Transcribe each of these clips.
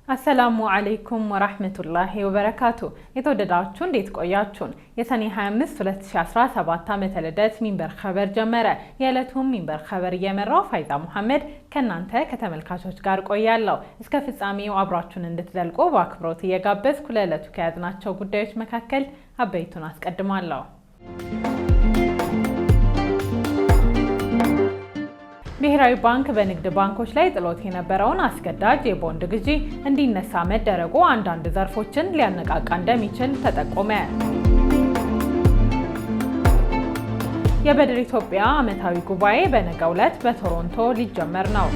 አሰላሙ አለይኩም ወራህመቱላሂ ወበረካቱ። የተወደዳችሁ እንዴት ቆያችሁን? የሰኔ 25 2017 ዓመተ ልደት ሚንበር ኸበር ጀመረ። የዕለቱን ሚንበር ኸበር እየመራው ፋይዛ መሐመድ ከናንተ ከተመልካቾች ጋር ቆያለሁ። እስከ ፍጻሜው አብራችሁን እንድትዘልቁ በአክብሮት እየጋበዝኩ ለዕለቱ ከያዝናቸው ጉዳዮች መካከል አበይቱን አስቀድማለሁ። ብሔራዊ ባንክ በንግድ ባንኮች ላይ ጥሎት የነበረውን አስገዳጅ የቦንድ ግዢ እንዲነሳ መደረጉ አንዳንድ ዘርፎችን ሊያነቃቃ እንደሚችል ተጠቆመ። የበድር ኢትዮጵያ ዓመታዊ ጉባኤ በነገው ዕለት በቶሮንቶ ሊጀመር ነው።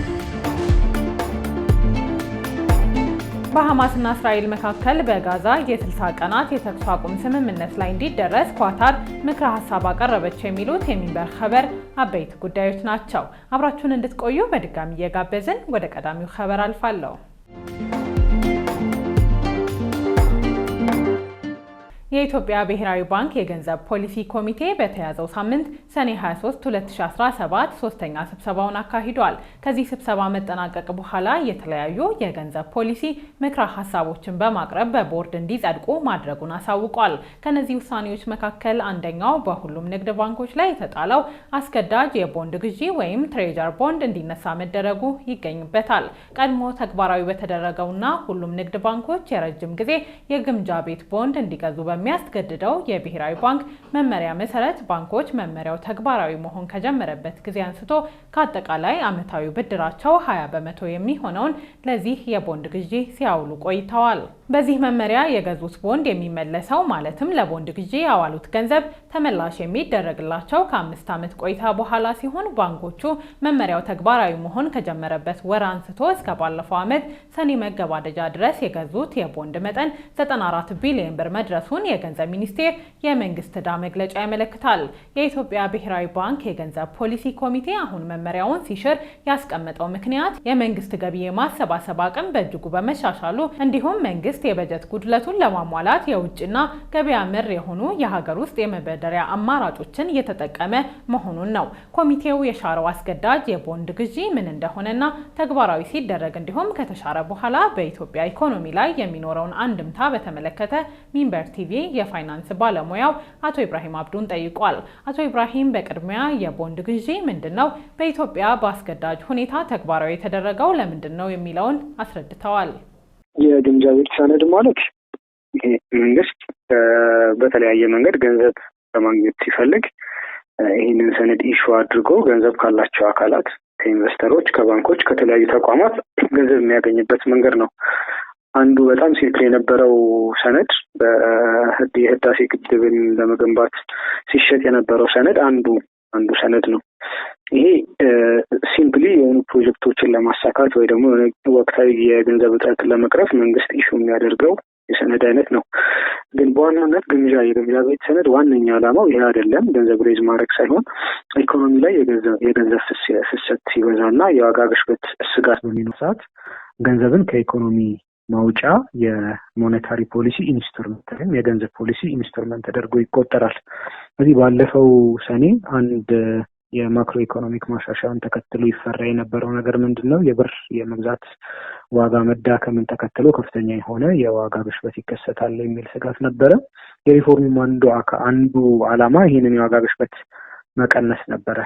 በሐማስና እስራኤል መካከል በጋዛ የ60 ቀናት የተኩስ አቁም ስምምነት ላይ እንዲደረስ ኳታር ምክረ ሀሳብ አቀረበች የሚሉት የሚንበር ኸበር አበይት ጉዳዮች ናቸው። አብራችሁን እንድትቆዩ በድጋሚ እየጋበዝን ወደ ቀዳሚው ኸበር አልፋለሁ። የኢትዮጵያ ብሔራዊ ባንክ የገንዘብ ፖሊሲ ኮሚቴ በተያዘው ሳምንት ሰኔ 23 2017 ሶስተኛ ስብሰባውን አካሂዷል። ከዚህ ስብሰባ መጠናቀቅ በኋላ የተለያዩ የገንዘብ ፖሊሲ ምክረ ሀሳቦችን በማቅረብ በቦርድ እንዲጸድቁ ማድረጉን አሳውቋል። ከነዚህ ውሳኔዎች መካከል አንደኛው በሁሉም ንግድ ባንኮች ላይ የተጣለው አስገዳጅ የቦንድ ግዢ ወይም ትሬጀር ቦንድ እንዲነሳ መደረጉ ይገኝበታል። ቀድሞ ተግባራዊ በተደረገውና ሁሉም ንግድ ባንኮች የረጅም ጊዜ የግምጃ ቤት ቦንድ እንዲገዙ በሚያስገድደው የብሔራዊ ባንክ መመሪያ መሰረት ባንኮች መመሪያው ተግባራዊ መሆን ከጀመረበት ጊዜ አንስቶ ከአጠቃላይ ዓመታዊ ብድራቸው 20 በመቶ የሚሆነውን ለዚህ የቦንድ ግዢ ሲያውሉ ቆይተዋል። በዚህ መመሪያ የገዙት ቦንድ የሚመለሰው ማለትም ለቦንድ ግዢ ያዋሉት ገንዘብ ተመላሽ የሚደረግላቸው ከ5 ዓመት ቆይታ በኋላ ሲሆን ባንኮቹ መመሪያው ተግባራዊ መሆን ከጀመረበት ወር አንስቶ እስከ ባለፈው ዓመት ሰኔ መገባደጃ ድረስ የገዙት የቦንድ መጠን 94 ቢሊዮን ብር መድረሱን የገንዘብ ሚኒስቴር የመንግስት ዕዳ መግለጫ ያመለክታል። የኢትዮጵያ ብሔራዊ ባንክ የገንዘብ ፖሊሲ ኮሚቴ አሁን መመሪያውን ሲሽር ያስቀመጠው ምክንያት የመንግስት ገቢ የማሰባሰብ አቅም በእጅጉ በመሻሻሉ እንዲሁም መንግስት የበጀት ጉድለቱን ለማሟላት የውጭና ገበያ መር የሆኑ የሀገር ውስጥ የመበደሪያ አማራጮችን እየተጠቀመ መሆኑን ነው። ኮሚቴው የሻረው አስገዳጅ የቦንድ ግዢ ምን እንደሆነና ተግባራዊ ሲደረግ እንዲሁም ከተሻረ በኋላ በኢትዮጵያ ኢኮኖሚ ላይ የሚኖረውን አንድምታ በተመለከተ ሚንበር ቲቪ የፋይናንስ ባለሙያው አቶ ኢብራሂም አብዱን ጠይቋል። አቶ ኢብራሂም በቅድሚያ የቦንድ ግዢ ምንድነው፣ በኢትዮጵያ በአስገዳጅ ሁኔታ ተግባራዊ የተደረገው ለምንድነው የሚለውን አስረድተዋል። የግምጃ ቤት ሰነድ ማለት ይሄ መንግስት በተለያየ መንገድ ገንዘብ ለማግኘት ሲፈልግ ይህንን ሰነድ ኢሹ አድርጎ ገንዘብ ካላቸው አካላት፣ ከኢንቨስተሮች፣ ከባንኮች፣ ከተለያዩ ተቋማት ገንዘብ የሚያገኝበት መንገድ ነው። አንዱ በጣም ሲምፕል የነበረው ሰነድ የህዳሴ ግድብን ለመገንባት ሲሸጥ የነበረው ሰነድ አንዱ ሰነድ ነው። ይሄ ሲምፕሊ የሆኑ ፕሮጀክቶችን ለማሳካት ወይ ደግሞ ወቅታዊ የገንዘብ እጥረትን ለመቅረፍ መንግስት ኢሹ የሚያደርገው የሰነድ አይነት ነው። ግን በዋናነት የግምጃ ቤት ሰነድ ዋነኛ ዓላማው ይሄ አይደለም። ገንዘብ ሬዝ ማድረግ ሳይሆን ኢኮኖሚ ላይ የገንዘብ ፍሰት ሲበዛና የዋጋ ግሽበት ስጋት በሚኖር ሰዓት ገንዘብን ከኢኮኖሚ ማውጫ የሞኔታሪ ፖሊሲ ኢንስትሩመንት ወይም የገንዘብ ፖሊሲ ኢንስትሩመንት ተደርጎ ይቆጠራል። ስለዚህ ባለፈው ሰኔ አንድ የማክሮ ኢኮኖሚክ ማሻሻያን ተከትሎ ይፈራ የነበረው ነገር ምንድነው? የብር የመግዛት ዋጋ መዳከምን ተከትሎ ከፍተኛ የሆነ የዋጋ ግሽበት ይከሰታል የሚል ስጋት ነበረ። የሪፎርሙ አንዱ ዓላማ ይህንን የዋጋ ግሽበት መቀነስ ነበረ።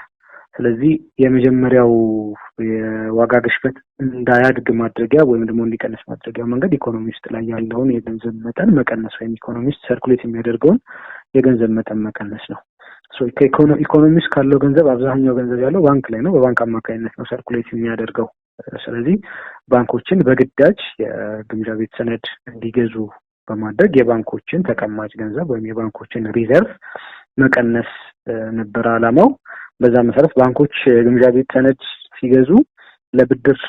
ስለዚህ የመጀመሪያው የዋጋ ግሽበት እንዳያድግ ማድረጊያ ወይም ደግሞ እንዲቀንስ ማድረጊያ መንገድ ኢኮኖሚ ውስጥ ላይ ያለውን የገንዘብ መጠን መቀነስ ወይም ኢኮኖሚ ውስጥ ሰርኩሌት የሚያደርገውን የገንዘብ መጠን መቀነስ ነው። ኢኮኖሚ ውስጥ ካለው ገንዘብ አብዛኛው ገንዘብ ያለው ባንክ ላይ ነው። በባንክ አማካኝነት ነው ሰርኩሌት የሚያደርገው። ስለዚህ ባንኮችን በግዳጅ የግምጃ ቤት ሰነድ እንዲገዙ በማድረግ የባንኮችን ተቀማጭ ገንዘብ ወይም የባንኮችን ሪዘርቭ መቀነስ ነበር ዓላማው። በዛ መሰረት ባንኮች የግምጃ ቤት ሰነድ ሲገዙ ለብድር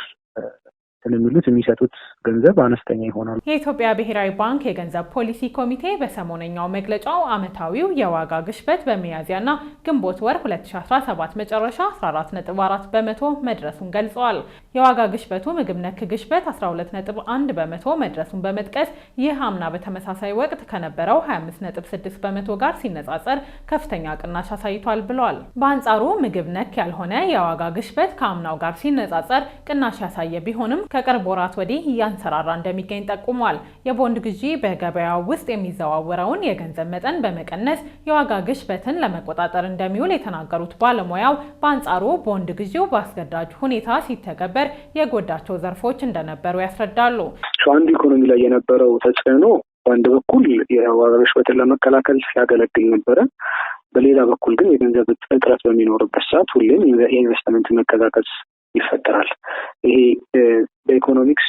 የሚሉት የሚሰጡት ገንዘብ አነስተኛ ይሆናል። የኢትዮጵያ ብሔራዊ ባንክ የገንዘብ ፖሊሲ ኮሚቴ በሰሞነኛው መግለጫው ዓመታዊው የዋጋ ግሽበት በሚያዝያና ግንቦት ወር 2017 መጨረሻ 14.4 በመቶ መድረሱን ገልጸዋል። የዋጋ ግሽበቱ ምግብ ነክ ግሽበት 12.1 በመቶ መድረሱን በመጥቀስ ይህ አምና በተመሳሳይ ወቅት ከነበረው 25.6 በመቶ ጋር ሲነጻጸር ከፍተኛ ቅናሽ አሳይቷል ብለዋል። በአንጻሩ ምግብ ነክ ያልሆነ የዋጋ ግሽበት ከአምናው ጋር ሲነጻጸር ቅናሽ ያሳየ ቢሆንም ከቅርብ ወራት ወዲህ እያንሰራራ እንደሚገኝ ጠቁሟል። የቦንድ ግዢ በገበያው ውስጥ የሚዘዋወረውን የገንዘብ መጠን በመቀነስ የዋጋ ግሽበትን ለመቆጣጠር እንደሚውል የተናገሩት ባለሙያው በአንጻሩ ቦንድ ግዢው በአስገዳጅ ሁኔታ ሲተገበር የጎዳቸው ዘርፎች እንደነበሩ ያስረዳሉ። አንዱ ኢኮኖሚ ላይ የነበረው ተጽዕኖ በአንድ በኩል የዋጋ ግሽበትን ለመከላከል ሲያገለግል ነበረ። በሌላ በኩል ግን የገንዘብ እጥረት በሚኖርበት ሰዓት ሁሌም የኢንቨስትመንት መቀዛቀዝ ይፈጠራል። ይሄ በኢኮኖሚክስ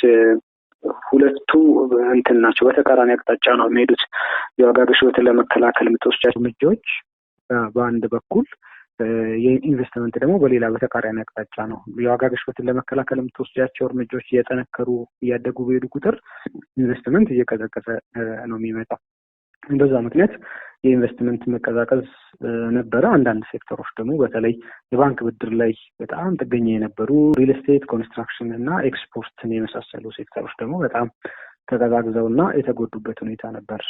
ሁለቱ እንትን ናቸው፣ በተቃራኒ አቅጣጫ ነው የሚሄዱት። የዋጋ ግሽበትን ለመከላከል የምትወስጃቸው እርምጃዎች በአንድ በኩል፣ የኢንቨስትመንት ደግሞ በሌላ በተቃራኒ አቅጣጫ ነው። የዋጋ ግሽበትን ለመከላከል የምትወስጃቸው እርምጃዎች እየጠነከሩ እያደጉ በሄዱ ቁጥር ኢንቨስትመንት እየቀዘቀዘ ነው የሚመጣው። በዛ ምክንያት የኢንቨስትመንት መቀዛቀዝ ነበረ። አንዳንድ ሴክተሮች ደግሞ በተለይ የባንክ ብድር ላይ በጣም ጥገኛ የነበሩ ሪል ስቴት፣ ኮንስትራክሽን እና ኤክስፖርትን የመሳሰሉ ሴክተሮች ደግሞ በጣም ተቀዛቅዘውና የተጎዱበት ሁኔታ ነበር።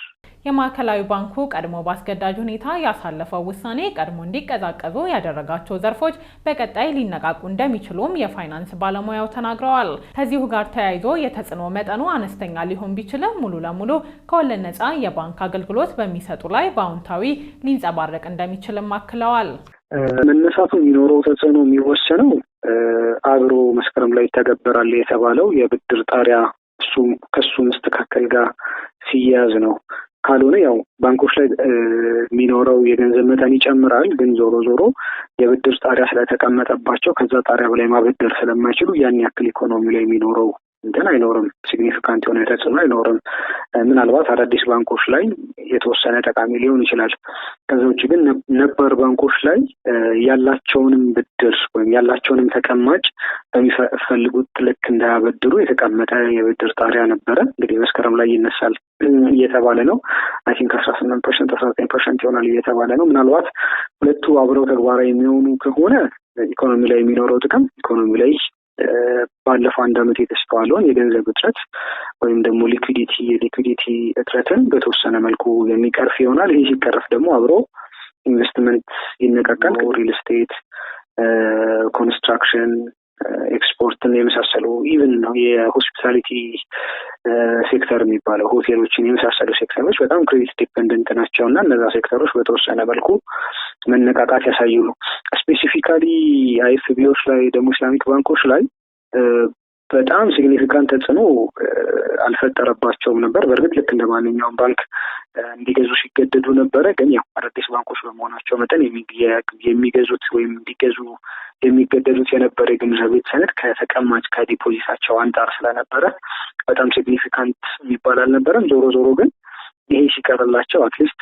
የማዕከላዊ ባንኩ ቀድሞ በአስገዳጅ ሁኔታ ያሳለፈው ውሳኔ ቀድሞ እንዲቀዛቀዙ ያደረጋቸው ዘርፎች በቀጣይ ሊነቃቁ እንደሚችሉም የፋይናንስ ባለሙያው ተናግረዋል። ከዚሁ ጋር ተያይዞ የተጽዕኖ መጠኑ አነስተኛ ሊሆን ቢችልም ሙሉ ለሙሉ ከወለድ ነፃ የባንክ አገልግሎት በሚሰጡ ላይ በአዎንታዊ ሊንጸባረቅ እንደሚችልም አክለዋል። መነሳቱ የሚኖረው ተጽዕኖ የሚወሰነው አብሮ መስከረም ላይ ይተገበራል የተባለው የብድር ጣሪያ ከሱ መስተካከል ጋር ሲያያዝ ነው። ካልሆነ ያው ባንኮች ላይ የሚኖረው የገንዘብ መጠን ይጨምራል። ግን ዞሮ ዞሮ የብድር ጣሪያ ስለተቀመጠባቸው ከዛ ጣሪያ በላይ ማበደር ስለማይችሉ ያን ያክል ኢኮኖሚ ላይ የሚኖረው እንትን አይኖርም። ሲግኒፊካንት የሆነ ተጽዕኖ አይኖርም። ምናልባት አዳዲስ ባንኮች ላይ የተወሰነ ጠቃሚ ሊሆን ይችላል። ከዛ ውጭ ግን ነባር ባንኮች ላይ ያላቸውንም ብድር ወይም ያላቸውንም ተቀማጭ በሚፈልጉት ልክ እንዳያበድሩ የተቀመጠ የብድር ጣሪያ ነበረ። እንግዲህ መስከረም ላይ ይነሳል እየተባለ ነው። አይ ቲንክ 18% 19% ይሆናል እየተባለ ነው። ምናልባት ሁለቱ አብረው ተግባራዊ የሚሆኑ ከሆነ ኢኮኖሚ ላይ የሚኖረው ጥቅም ኢኮኖሚ ላይ ባለፈው አንድ ዓመት የተስተዋለውን የገንዘብ እጥረት ወይም ደግሞ የሊኩዊዲቲ እጥረትን በተወሰነ መልኩ የሚቀርፍ ይሆናል። ይህ ሲቀርፍ ደግሞ አብሮ ኢንቨስትመንት ይነቃቃል። ሪል ስቴት፣ ኮንስትራክሽን፣ ኤክስፖርትን የመሳሰሉ ኢቭን ነው የሆስፒታሊቲ ሴክተር የሚባለው ሆቴሎችን የመሳሰሉ ሴክተሮች በጣም ክሬዲት ዲፔንደንት ናቸው እና እነዛ ሴክተሮች በተወሰነ መልኩ መነቃቃት ያሳዩ ነው። ስፔሲፊካሊ አይኤፍቢዎች ላይ ደግሞ ኢስላሚክ ባንኮች ላይ በጣም ሲግኒፊካንት ተጽዕኖ አልፈጠረባቸውም ነበር። በእርግጥ ልክ እንደ ማንኛውም ባንክ እንዲገዙ ሲገደዱ ነበረ። ግን ያው አዳዲስ ባንኮች በመሆናቸው መጠን የሚገዙት ወይም እንዲገዙ የሚገደዱት የነበረ የግምጃ ቤት ሰነድ ከተቀማጭ ከዲፖዚታቸው አንጻር ስለነበረ በጣም ሲግኒፊካንት የሚባል አልነበረም። ዞሮ ዞሮ ግን ይሄ ሲቀርላቸው አትሊስት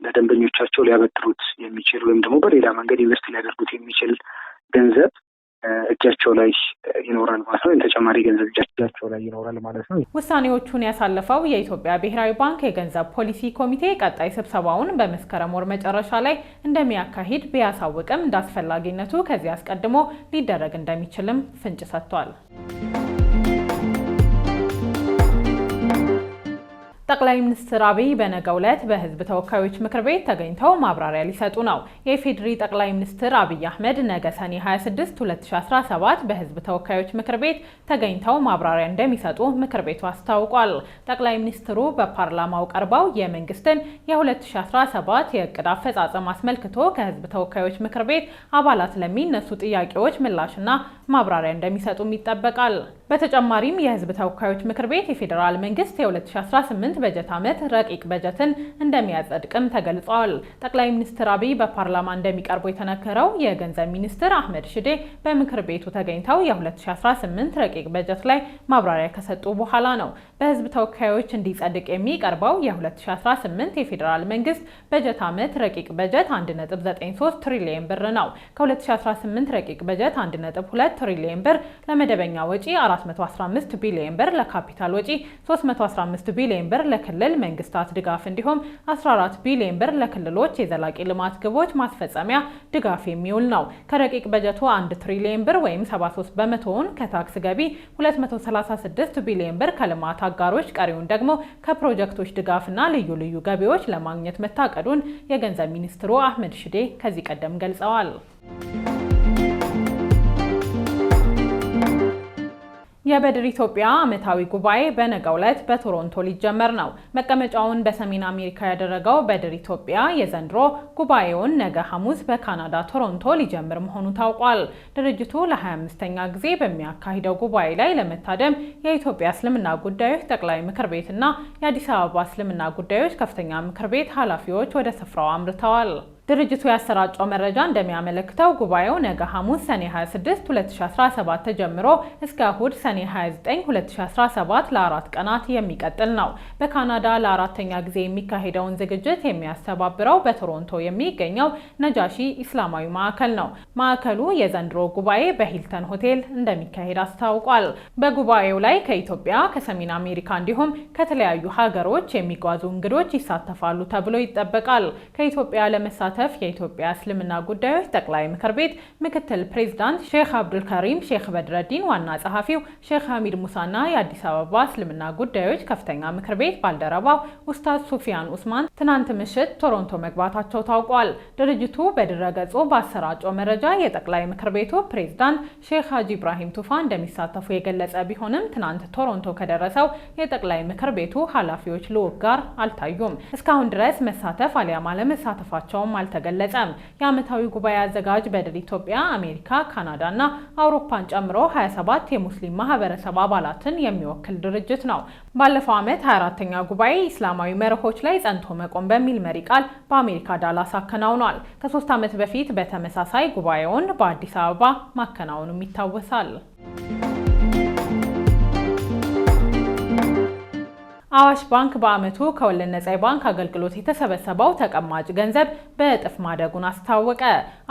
ለደንበኞቻቸው ሊያበድሩት የሚችል ወይም ደግሞ በሌላ መንገድ ኢንቨስት ሊያደርጉት የሚችል ገንዘብ እጃቸው ላይ ይኖራል ማለት ነው። ተጨማሪ ገንዘብ እጃቸው ላይ ይኖራል ማለት ነው። ውሳኔዎቹን ያሳለፈው የኢትዮጵያ ብሔራዊ ባንክ የገንዘብ ፖሊሲ ኮሚቴ ቀጣይ ስብሰባውን በመስከረም ወር መጨረሻ ላይ እንደሚያካሂድ ቢያሳውቅም እንዳስፈላጊነቱ ከዚህ አስቀድሞ ሊደረግ እንደሚችልም ፍንጭ ሰጥቷል። ጠቅላይ ሚኒስትር አብይ በነገው ዕለት በሕዝብ ተወካዮች ምክር ቤት ተገኝተው ማብራሪያ ሊሰጡ ነው። የኢፌዴሪ ጠቅላይ ሚኒስትር አብይ አህመድ ነገ ሰኔ 26 2017 በሕዝብ ተወካዮች ምክር ቤት ተገኝተው ማብራሪያ እንደሚሰጡ ምክር ቤቱ አስታውቋል። ጠቅላይ ሚኒስትሩ በፓርላማው ቀርበው የመንግስትን የ2017 የእቅድ አፈጻጸም አስመልክቶ ከሕዝብ ተወካዮች ምክር ቤት አባላት ለሚነሱ ጥያቄዎች ምላሽና ማብራሪያ እንደሚሰጡም ይጠበቃል። በተጨማሪም የሕዝብ ተወካዮች ምክር ቤት የፌዴራል መንግስት የ2018 በጀት ዓመት ረቂቅ በጀትን እንደሚያጸድቅም ተገልጿል። ጠቅላይ ሚኒስትር አብይ በፓርላማ እንደሚቀርቡ የተነገረው የገንዘብ ሚኒስትር አህመድ ሽዴ በምክር ቤቱ ተገኝተው የ2018 ረቂቅ በጀት ላይ ማብራሪያ ከሰጡ በኋላ ነው። በሕዝብ ተወካዮች እንዲጸድቅ የሚቀርበው የ2018 የፌዴራል መንግስት በጀት ዓመት ረቂቅ በጀት 1.93 ትሪሊየን ብር ነው። ከ2018 ረቂቅ በጀት 1.2 ትሪሊየን ብር ለመደበኛ ወጪ፣ 415 ቢሊዮን ብር ለካፒታል ወጪ፣ 315 ቢሊዮን ብር ለክልል መንግስታት ድጋፍ እንዲሁም 14 ቢሊዮን ብር ለክልሎች የዘላቂ ልማት ግቦች ማስፈጸሚያ ድጋፍ የሚውል ነው። ከረቂቅ በጀቱ 1 ትሪሊዮን ብር ወይም 73 በመቶውን ከታክስ ገቢ፣ 236 ቢሊዮን ብር ከልማት አጋሮች፣ ቀሪውን ደግሞ ከፕሮጀክቶች ድጋፍና ልዩ ልዩ ገቢዎች ለማግኘት መታቀዱን የገንዘብ ሚኒስትሩ አህመድ ሽዴ ከዚህ ቀደም ገልጸዋል። የበድር ኢትዮጵያ ዓመታዊ ጉባኤ በነገው ዕለት በቶሮንቶ ሊጀመር ነው። መቀመጫውን በሰሜን አሜሪካ ያደረገው በድር ኢትዮጵያ የዘንድሮ ጉባኤውን ነገ ሐሙስ በካናዳ ቶሮንቶ ሊጀምር መሆኑ ታውቋል። ድርጅቱ ለ25ኛ ጊዜ በሚያካሂደው ጉባኤ ላይ ለመታደም የኢትዮጵያ እስልምና ጉዳዮች ጠቅላይ ምክር ቤትና የአዲስ አበባ እስልምና ጉዳዮች ከፍተኛ ምክር ቤት ኃላፊዎች ወደ ስፍራው አምርተዋል። ድርጅቱ ያሰራጨው መረጃ እንደሚያመለክተው ጉባኤው ነገ ሐሙስ ሰኔ 26 2017 ተጀምሮ እስከ እሁድ ሰኔ 29 2017 ለ4 ቀናት የሚቀጥል ነው። በካናዳ ለ4ኛ ጊዜ የሚካሄደውን ዝግጅት የሚያስተባብረው በቶሮንቶ የሚገኘው ነጃሺ ኢስላማዊ ማዕከል ነው። ማዕከሉ የዘንድሮ ጉባኤ በሂልተን ሆቴል እንደሚካሄድ አስታውቋል። በጉባኤው ላይ ከኢትዮጵያ፣ ከሰሜን አሜሪካ እንዲሁም ከተለያዩ ሀገሮች የሚጓዙ እንግዶች ይሳተፋሉ ተብሎ ይጠበቃል። ከኢትዮጵያ ለመሳተፍ የኢትዮጵያ እስልምና ጉዳዮች ጠቅላይ ምክር ቤት ምክትል ፕሬዝዳንት ሼክ አብዱልከሪም ሼክ በድረዲን፣ ዋና ጸሐፊው ሼክ ሐሚድ ሙሳና የአዲስ አበባ እስልምና ጉዳዮች ከፍተኛ ምክር ቤት ባልደረባው ኡስታዝ ሱፊያን ኡስማን ትናንት ምሽት ቶሮንቶ መግባታቸው ታውቋል። ድርጅቱ በድረገጹ ባሰራጨው መረጃ የጠቅላይ ምክር ቤቱ ፕሬዝዳንት ሼክ ሀጂ ኢብራሂም ቱፋ እንደሚሳተፉ የገለጸ ቢሆንም ትናንት ቶሮንቶ ከደረሰው የጠቅላይ ምክር ቤቱ ኃላፊዎች ልዑክ ጋር አልታዩም። እስካሁን ድረስ መሳተፍ አሊያም አለመሳተፋቸውም አልተገለጸም። የዓመታዊ ጉባኤ አዘጋጅ በድር ኢትዮጵያ አሜሪካ፣ ካናዳ እና አውሮፓን ጨምሮ 27 የሙስሊም ማህበረሰብ አባላትን የሚወክል ድርጅት ነው። ባለፈው ዓመት 24ኛ ጉባኤ ኢስላማዊ መርሆች ላይ ጸንቶ መቆም በሚል መሪ ቃል በአሜሪካ ዳላስ አከናውኗል። ከ3 ዓመት በፊት በተመሳሳይ ጉባኤውን በአዲስ አበባ ማከናወኑም ይታወሳል። አዋሽ ባንክ በዓመቱ ከወለድ ነጻ የባንክ አገልግሎት የተሰበሰበው ተቀማጭ ገንዘብ በእጥፍ ማደጉን አስታወቀ።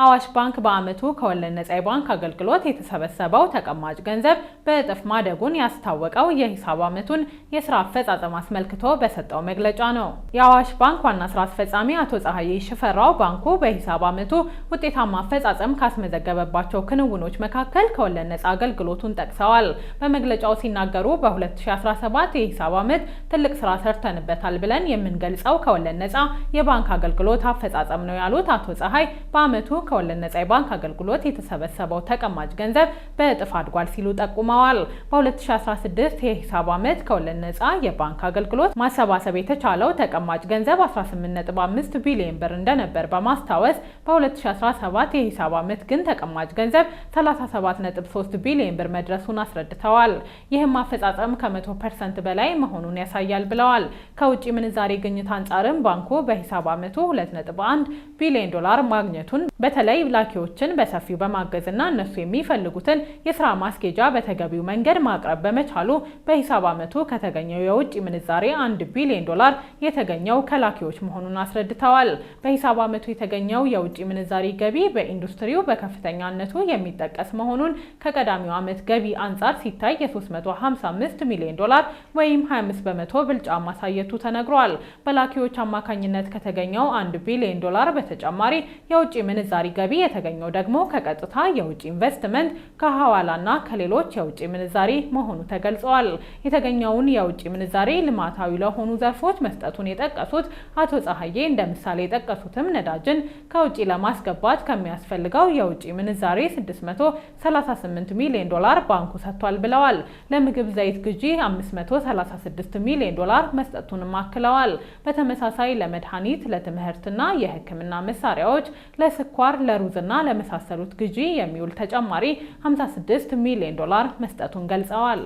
አዋሽ ባንክ በዓመቱ ከወለድ ነጻ የባንክ አገልግሎት የተሰበሰበው ተቀማጭ ገንዘብ በእጥፍ ማደጉን ያስታወቀው የሂሳብ ዓመቱን የስራ አፈጻጸም አስመልክቶ በሰጠው መግለጫ ነው። የአዋሽ ባንክ ዋና ስራ አስፈጻሚ አቶ ፀሐዬ ሽፈራው ባንኩ በሂሳብ ዓመቱ ውጤታማ አፈጻጸም ካስመዘገበባቸው ክንውኖች መካከል ከወለድ ነጻ አገልግሎቱን ጠቅሰዋል። በመግለጫው ሲናገሩ በ2017 የሂሳብ ዓመት ትልቅ ስራ ሰርተንበታል ብለን የምንገልጸው ከወለድ ነጻ የባንክ አገልግሎት አፈጻጸም ነው ያሉት አቶ ፀሐይ በዓመቱ ከወለድ ነጻ የባንክ አገልግሎት የተሰበሰበው ተቀማጭ ገንዘብ በእጥፍ አድጓል ሲሉ ጠቁመዋል። በ2016 የሂሳብ ዓመት ከወለድ ነጻ የባንክ አገልግሎት ማሰባሰብ የተቻለው ተቀማጭ ገንዘብ 18.5 ቢሊዮን ብር እንደነበር በማስታወስ በ2017 የሂሳብ ዓመት ግን ተቀማጭ ገንዘብ 37.3 ቢሊዮን ብር መድረሱን አስረድተዋል። ይህም አፈጻጸም ከ100% በላይ መሆኑን ያሳያል ብለዋል። ከውጭ ምንዛሬ ግኝት አንጻርም ባንኩ በሂሳብ ዓመቱ 2.1 ቢሊዮን ዶላር ማግኘቱን በተለይ ላኪዎችን በሰፊው በማገዝና እነሱ የሚፈልጉትን የስራ ማስኬጃ በተገቢው መንገድ ማቅረብ በመቻሉ በሂሳብ ዓመቱ ከተገኘው የውጭ ምንዛሬ 1 ቢሊዮን ዶላር የተገኘው ከላኪዎች መሆኑን አስረድተዋል። በሂሳብ ዓመቱ የተገኘው የውጭ ምንዛሬ ገቢ በኢንዱስትሪው በከፍተኛነቱ የሚጠቀስ መሆኑን ከቀዳሚው ዓመት ገቢ አንጻር ሲታይ የ355 ሚሊዮን ዶላር ወይም 25 በመቶ ብልጫ ማሳየቱ ተነግሯል። በላኪዎች አማካኝነት ከተገኘው 1 ቢሊዮን ዶላር በተጨማሪ የውጭ ምንዛሪ ገቢ የተገኘው ደግሞ ከቀጥታ የውጭ ኢንቨስትመንት፣ ከሐዋላና ከሌሎች የውጭ ምንዛሪ መሆኑ ተገልጿል። የተገኘውን የውጭ ምንዛሪ ልማታዊ ለሆኑ ዘርፎች መስጠቱን የጠቀሱት አቶ ፀሐዬ እንደ ምሳሌ የጠቀሱትም ነዳጅን ከውጭ ለማስገባት ከሚያስፈልገው የውጭ ምንዛሪ 638 ሚሊዮን ዶላር ባንኩ ሰጥቷል ብለዋል። ለምግብ ዘይት ግዢ 536 ሚሊዮን ዶላር መስጠቱንም አክለዋል። በተመሳሳይ ለመድኃኒት፣ ለትምህርትና የሕክምና መሳሪያዎች፣ ለስኳር፣ ለሩዝና ለመሳሰሉት ግዢ የሚውል ተጨማሪ 56 ሚሊዮን ዶላር መስጠቱን ገልጸዋል።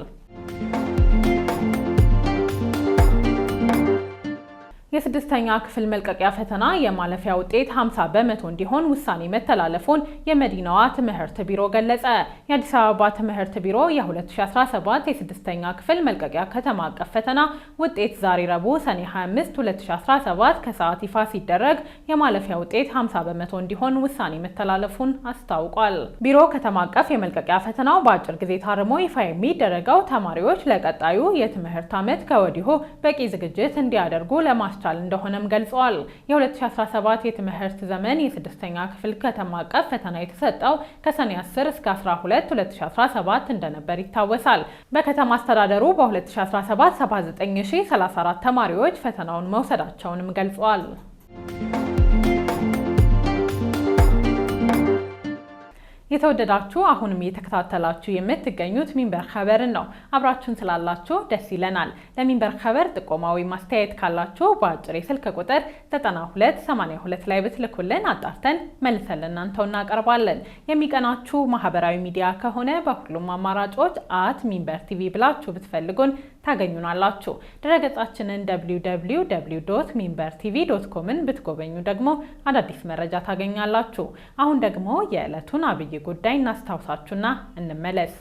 የስድስተኛ ክፍል መልቀቂያ ፈተና የማለፊያ ውጤት 50 በመቶ እንዲሆን ውሳኔ መተላለፉን የመዲናዋ ትምህርት ቢሮ ገለጸ። የአዲስ አበባ ትምህርት ቢሮ የ2017 የስድስተኛ ክፍል መልቀቂያ ከተማ አቀፍ ፈተና ውጤት ዛሬ ረቡዕ ሰኔ 25 2017 ከሰዓት ይፋ ሲደረግ የማለፊያ ውጤት 50 በመቶ እንዲሆን ውሳኔ መተላለፉን አስታውቋል። ቢሮ ከተማ አቀፍ የመልቀቂያ ፈተናው በአጭር ጊዜ ታርሞ ይፋ የሚደረገው ተማሪዎች ለቀጣዩ የትምህርት ዓመት ከወዲሁ በቂ ዝግጅት እንዲያደርጉ ለማስቻል እንደሆነም ገልጸዋል። የ2017 የትምህርት ዘመን የስድስተኛ ክፍል ከተማ አቀፍ ፈተና የተሰጠው ከሰኔ 10 እስከ 12 2017 እንደነበር ይታወሳል። በከተማ አስተዳደሩ በ2017 79034 ተማሪዎች ፈተናውን መውሰዳቸውንም ገልጸዋል። የተወደዳችሁ አሁንም እየተከታተላችሁ የምትገኙት ሚንበር ኸበርን ነው። አብራችሁን ስላላችሁ ደስ ይለናል። ለሚንበር ኸበር ጥቆማዊ ማስተያየት ካላችሁ በአጭር የስልክ ቁጥር 9282 ላይ ብትልኩልን አጣርተን መልሰን ለእናንተው እናቀርባለን። የሚቀናችሁ ማህበራዊ ሚዲያ ከሆነ በሁሉም አማራጮች @ሚንበር ቲቪ ብላችሁ ብትፈልጉን ታገኙናላችሁ። ድረገጻችንን www.minbertv.comን ብትጎበኙ ደግሞ አዳዲስ መረጃ ታገኛላችሁ። አሁን ደግሞ የዕለቱን አብይ ጉዳይ እናስታውሳችሁና እንመለስ።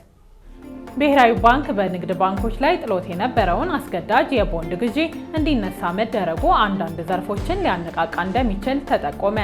ብሔራዊ ባንክ በንግድ ባንኮች ላይ ጥሎት የነበረውን አስገዳጅ የቦንድ ግዢ እንዲነሳ መደረጉ አንዳንድ ዘርፎችን ሊያነቃቃ እንደሚችል ተጠቆመ።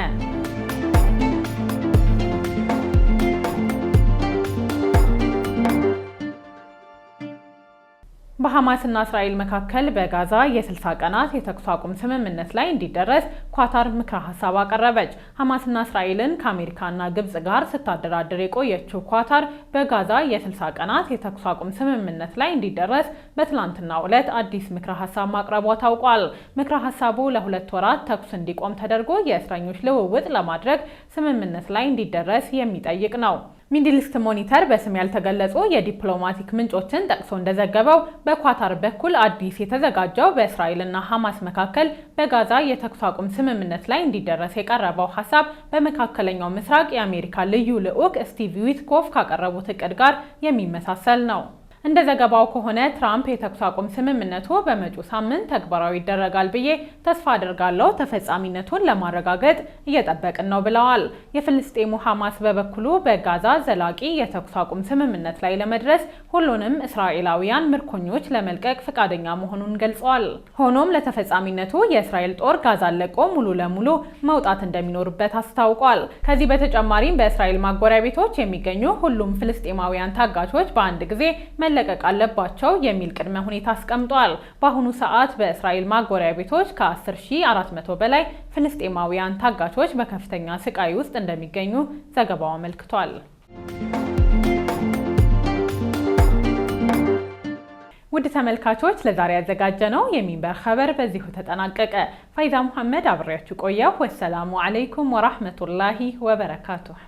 በሐማስና እስራኤል መካከል በጋዛ የ60 ቀናት የተኩስ አቁም ስምምነት ላይ እንዲደረስ ኳታር ምክረ ሀሳብ አቀረበች። ሐማስና እስራኤልን ከአሜሪካና ግብጽ ጋር ስታደራድር የቆየችው ኳታር በጋዛ የ60 ቀናት የተኩስ አቁም ስምምነት ላይ እንዲደረስ በትላንትናው ዕለት አዲስ ምክረ ሀሳብ ማቅረቧ ታውቋል። ምክረ ሀሳቡ ለ2 ወራት ተኩስ እንዲቆም ተደርጎ የእስረኞች ልውውጥ ለማድረግ ስምምነት ላይ እንዲደረስ የሚጠይቅ ነው። ሚድል ኢስት ሞኒተር በስም ያልተገለጹ የዲፕሎማቲክ ምንጮችን ጠቅሶ እንደዘገበው በኳታር በኩል አዲስ የተዘጋጀው በእስራኤልና ሐማስ መካከል በጋዛ የተኩስ አቁም ስምምነት ላይ እንዲደረስ የቀረበው ሀሳብ በመካከለኛው ምስራቅ የአሜሪካ ልዩ ልዑክ ስቲቭ ዊትኮፍ ካቀረቡት እቅድ ጋር የሚመሳሰል ነው። እንደ ዘገባው ከሆነ ትራምፕ የተኩስ አቁም ስምምነቱ በመጪው ሳምንት ተግባራዊ ይደረጋል ብዬ ተስፋ አድርጋለሁ፣ ተፈጻሚነቱን ለማረጋገጥ እየጠበቅን ነው ብለዋል። የፍልስጤሙ ሐማስ በበኩሉ በጋዛ ዘላቂ የተኩስ አቁም ስምምነት ላይ ለመድረስ ሁሉንም እስራኤላውያን ምርኮኞች ለመልቀቅ ፈቃደኛ መሆኑን ገልጸዋል። ሆኖም ለተፈጻሚነቱ የእስራኤል ጦር ጋዛን ለቆ ሙሉ ለሙሉ መውጣት እንደሚኖርበት አስታውቋል። ከዚህ በተጨማሪም በእስራኤል ማጎሪያ ቤቶች የሚገኙ ሁሉም ፍልስጤማውያን ታጋቾች በአንድ ጊዜ መለቀቅ አለባቸው የሚል ቅድመ ሁኔታ አስቀምጧል። በአሁኑ ሰዓት በእስራኤል ማጎሪያ ቤቶች ከ10,400 በላይ ፍልስጤማውያን ታጋቾች በከፍተኛ ስቃይ ውስጥ እንደሚገኙ ዘገባው አመልክቷል። ውድ ተመልካቾች ለዛሬ ያዘጋጀነው የሚንበር ኸበር በዚሁ ተጠናቀቀ። ፋይዛ መሐመድ አብሬያችሁ ቆየሁ። ወሰላሙ አለይኩም ወራህመቱላሂ ወበረካቱሁ።